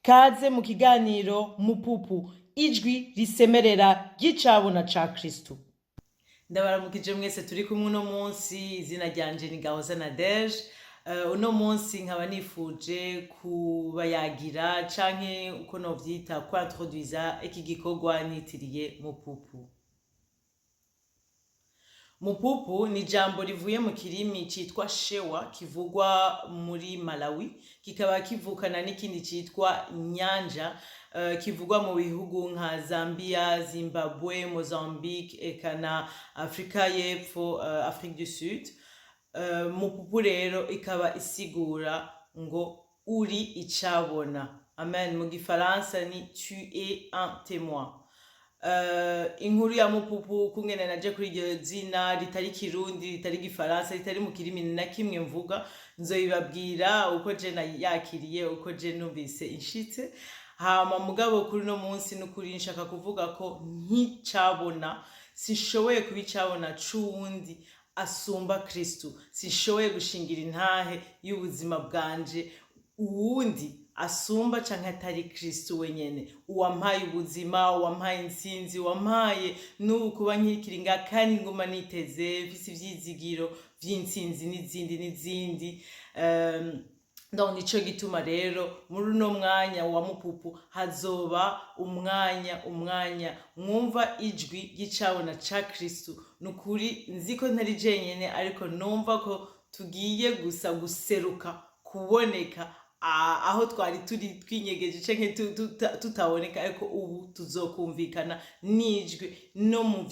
Kaze mu kiganiro Mupupu, ijwi risemerera ry'icabona ca Kristo. Ndabaramukije mwese turi kumwe uno munsi, izina ryanje ni Gahoza Nadege. Uno munsi nkaba nifuje kubayagira canke uko novyita kwintroduiza iki gikorwa nitiriye Mupupu. Mupupu ni ijambo rivuye mu kirimi citwa shewa kivugwa muri Malawi, kikaba kivukana n'ikindi citwa nyanja kivugwa mu bihugu nka Zambia, Zimbabwe, Mozambique eka na Afrika y'Epfo, Afrique du Sud. Mupupu rero ikaba isigura ngo uri icabona. Amen. Mu gifaransa ni tu es un témoin. Inkuru ya Mupupu kungene naje kuri iryo zina ritari kirundi, ritari gifaransa, ritari mu kirimi na kimwe mvuga, nzoyibabwira uko je yakiriye, uko je numvise inshitse. Hama mugabo kuri no munsi n'ukuri nshaka kuvuga ko nk'icabona sishoboye kubicabona c'uwundi asumba Kristo, sishoboye gushingira intahe y'ubuzima bwanje uwundi asumba canke atari Kristo wenyene, uwampaye ubuzima, uwampaye intsinzi, uwampaye n'ubu kuba nkikiringa kandi nguma niteze mfise ivyizigiro vy'intsinzi n'izindi. Donc nico gituma rero muri uno mwanya wa Mupupu hazoba umwanya mwumva ijwi ry'icabona ca Kristo. Nukuri nziko ntari jenyene, ariko numva ko tugiye gusa guseruka kuboneka aho twari turi twinyegeje canke tutaboneka, ariko ubu tuzokumvikana n'ijwi no mu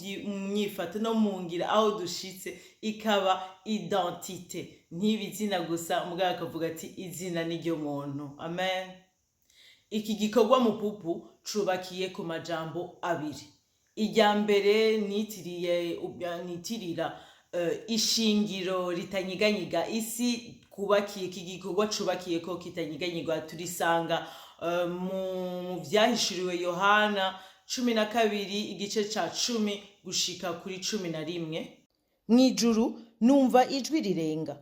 myifato no mu ngira aho dushitse ikaba identite, ntibizina gusa mugabo akavuga ati izina ni ryo muntu. Amen. Iki gikorwa Mupupu cubakiye ku majambo abiri. Irya mbere nitirira ishingiro ritanyiganyiga, isi kubakiye iki gikorwa cubakiye ko kitanyiganyigwa turisanga mu vyahishuriwe Yohana 12 igice ca 10 gushika kuri 11. Mwijuru numva ijwi rirenga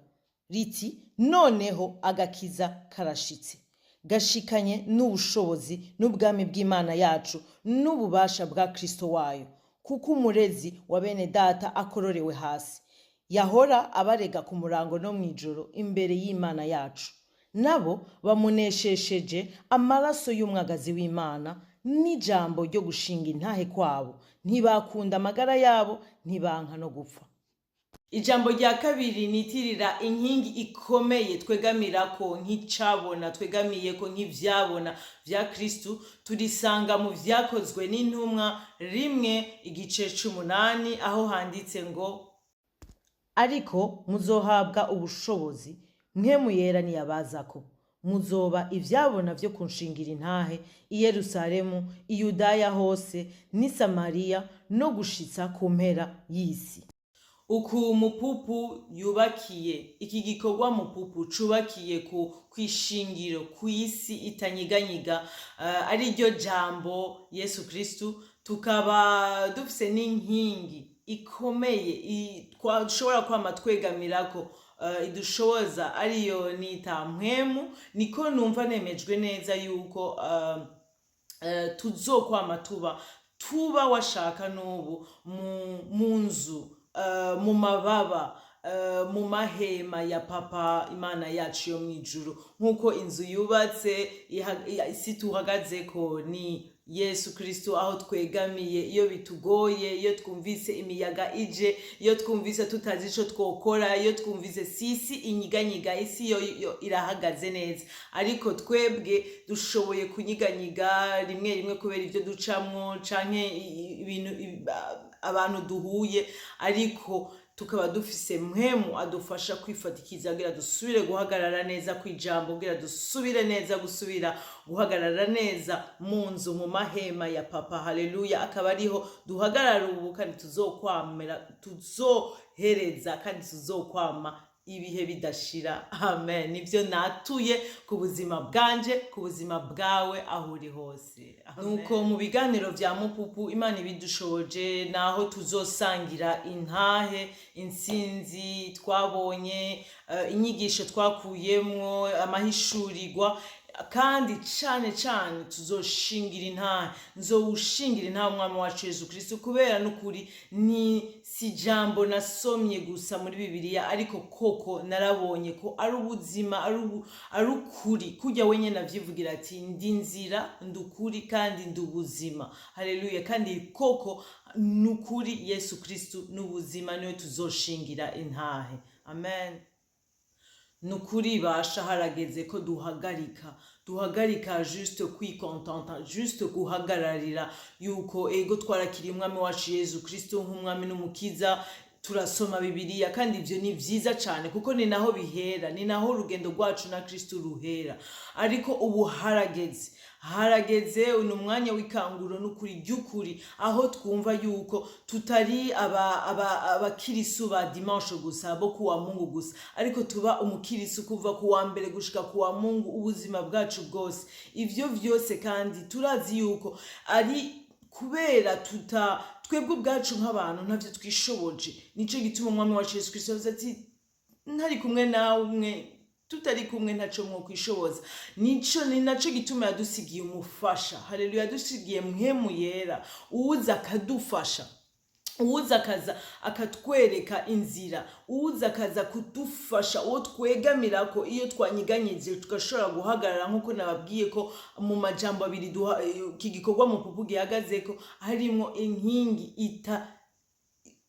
riti, noneho agakiza karashitse, gashikanye n'ubushobozi n'ubwami bw'Imana yacu n'ububasha bwa Kristo wayo, kuko umurezi wa bene data akororewe hasi. Yahora abarega ku murango no mwijoro imbere y'Imana yacu, nabo bamuneshesheje amaraso y'umwagazi w'Imana n'ijambo ryo gushinga intahe kwabo, ntibakunda amagara yabo, ntibanka no gupfa. Ijambo rya kabiri nitirira inkingi ikomeye twegamirako nk'icabona, twegamiyeko nk'ivyabona vya Kristo, turisanga mu vyakozwe n'intumwa 1 igice 8 aho handitse ngo, ariko muzohabwa ubushobozi mpwemu yera niyabazako, muzoba ivyabona vyo kunshingira intahe i Yerusalemu, i Yudaya hose n'i Samariya no gushitsa ku mpera y'isi. Uku Mupupu yubakiye, iki gikorwa Mupupu cubakiye kwishingiro kw'isi itanyiganyiga, ari ryo jambo Yesu Kristo. Tukaba dufise n'inkingi ikomeye dushobora kwama twegamirako, idushoboza, ariyo nita mpwemu. Niko numva nemejwe neza yuko tuzokwama tuba washaka n'ubu mu nzu, mu mababa, mu mahema ya Papa Imana yacu yo mwijuru. Nkuko inzu yubatse, isi tuhagazeko ni Yesu Kristo, aho twegamiye iyo bitugoye, iyo twumvise imiyaga ije, iyo twumvise tutazi ico twokora, iyo twumvise sisi inyiganyiga, isi yo irahagaze neza, ariko twebwe dushoboye kunyiganyiga rimwe kubera ivyo ducamwo canke ibintu abantu duhuye, ariko tukaba dufise mpwemu adufasha kwifatikiza kugira dusubire guhagarara neza kwijambo, kugira dusubire neza gusubira guhagarara neza mu nzu, mu mahema ya Papa. Haleluya. Akaba ariho duhagarara ubu, kandi tuzohereza kandi tuzokwama ibihe bidashira. Amen. Nivyo natuye ku buzima bwanje, ku buzima bwawe aho uri hose. Nuko mu biganiro vya Mupupu Imana ibidushoboje, naho tuzosangira intahe, intsinzi twabonye, inyigisho twakuyemwo, amahishurirwa kandi cane cane tuzoshingira intahe, nzowushingira intahe umwami wacu Yesu Kristo, kubera n'ukuri ni si jambo nasomye gusa muri Bibiliya, ariko koko narabonye ko ari ubuzima, ari ukuri, kurya wenyene avyivugira ati ndi nzira, ndukuri kandi ndubuzima. Haleluya. Kandi koko nukuri Yesu Kristo n'ubuzima niwe tuzoshingira intahe. Amen. Nukuri basha harageze ko duhagarika juste kwikontenta, juste guhagararira yuko ego twarakiriye umwami wacu Yesu Kristo nk'umwami n'umukiza, turasoma Bibiliya, kandi ivyo ni vyiza cyane kuko ni naho bihera, ni naho urugendo rwacu na Kristo ruhera. Ariko ubu harageze uno mwanya w'ikanguro n'ukuri ry'ukuri, aho twumva yuko tutari abakirisu ba dimanche gusa, bo kuwa Mungu gusa, ariko tuba umukirisu kuva kuwa mbere gushika kuwa Mungu ubuzima bwacu bwose. Ivyo vyose kandi turazi yuko ari kubera twebwe ubwacu nk'abantu ntavyo twishoboje. Nico gituma umwami wacu Yesu Kristo yavuze ati ntari kumwe nawe, tutari kumwe ntaco mwokwishoboza. Ni naco gituma yadusigiye umufasha. Haleluya. Yadusigiye mpwemu yera, uwuza akadufasha, uwuza akaza akatwereka inzira, uwuza akaza kudufasha, uwo twegamirako iyo twanyiganyije tugashobora guhagarara, nk'uko nababwiye ko mu majambo abiri iki gikorwa mu pupu gihagazeko harimo inkingi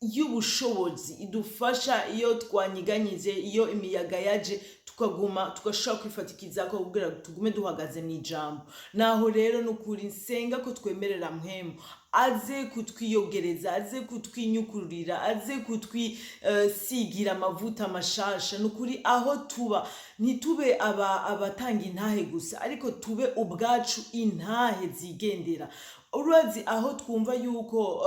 y'ubushobozi idufasha iyo twanyiganyije, iyo imiyaga yaje tugashobora kwifatikizako kugira tugume duhagaze mu ijambo. Naho rero nukuri nsenga ko twemerera mpwemu aze kutwiyogereza, aze kutwinyukurira, aze kutwisigira amavuta mashasha. Nukuri aho tuba ntitube abatanga intahe gusa, ariko tube ubwacu intahe zigendera. Urazi aho twumva yuko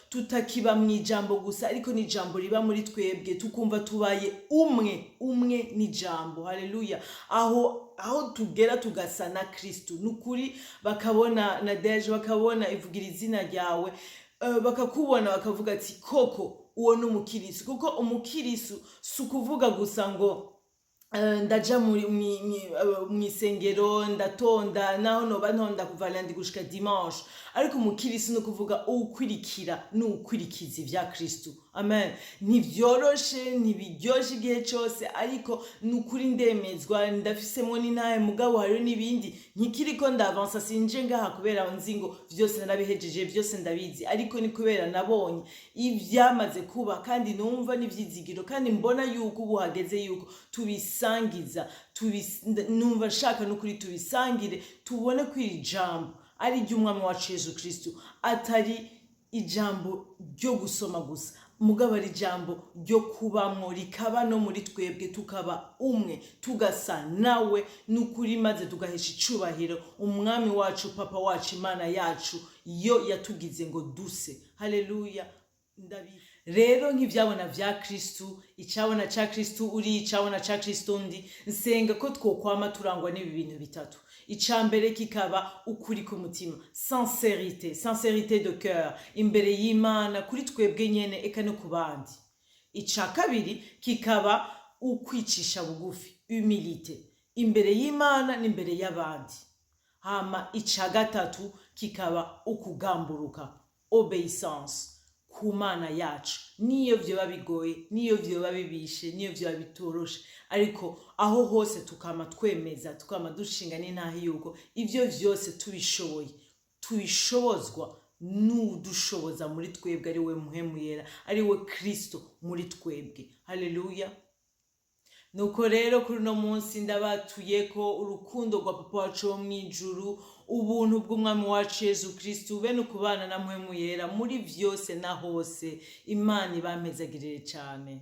tutakiba mu ijambo gusa, ariko ni ijambo riba muri twebwe, tukumva tubaye umwe n'ijambo. Haleluya. Aho tugera tugasa na Kristo, nukuri bakabona Nadege, bakabona ivugira izina ryawe, bakakubona bakavuga ati koko uwo n'umukirisu. Kuko umukirisu si ukuvuga gusa ngo ndaja mw'isengero ndatonda, naho noba ntonda kuva lundi gushika dimanche, ariko umukirisu no kuvuga ukwirikira n'ukwirikiza ivya Kristo. Amen. Ntivyoroshe, ntibiryoshe igihe cyose, ariko nukuri ndemezwa, ndafisemwo n'intahe, mugabo hariho n'ibindi nkikiriko ndavansa, sinje ngaha kubera nzi ngo vyose narabihejeje, vyose ndabizi, ariko ni kubera nabonye ivyamaze kuba, kandi numva n'ivyizigiro, kandi mbona yuko ubu hageze yuko tubisangiza, numva nshaka nukuri tubisangire, tubone ko iri jambo ari ry'umwami wacu Yesu Kristo, atari ijambo ryo gusoma gusa, mugabo ari ijambo ryo kubamwo, rikaba no muri twebwe, tukaba umwe, tugasa nawe nukuri, maze tugahesha icubahiro umwami wacu, papa wacu, Imana yacu yo yatugize ngo duse. Haleluya. Rero nk'ivyabona vya Kristo, icabona ca Kristo uri, icabona ca Kristo ndi, nsenga ko twokwama turangwa n'ibi bintu bitatu. Icambere kikaba ukuri ku mutima, sincérité de cœur, imbere y'Imana, kuri twebwe nyene, eka no ku bandi. Ica kabiri kikaba ukwicisha bugufi, humilité, imbere y'Imana n'imbere y'abandi. Hama ica gatatu kikaba ukugamburuka, obéissance ku Mana yacu, niyo vyoba bigoye, niyo vyoba bibishe, niyo vyoba bitoroshe, ariko aho hose tukama twemeza, tukama dushinga n'intahe yuko ivyo vyose tubishobozwa n'udushoboza muri twebwe, ari we mpwemu yera, ari we Kristo muri twebwe. Haleluya. Nuko rero kuri uno munsi ndabatuyeko urukundo rwa papa wacu wo mw'ijuru, ubuntu bw'umwami wacu Yesu Kristo, bene ukubana na mpwemu yera muri vyose na hose. Imana ibampezagirire cyane.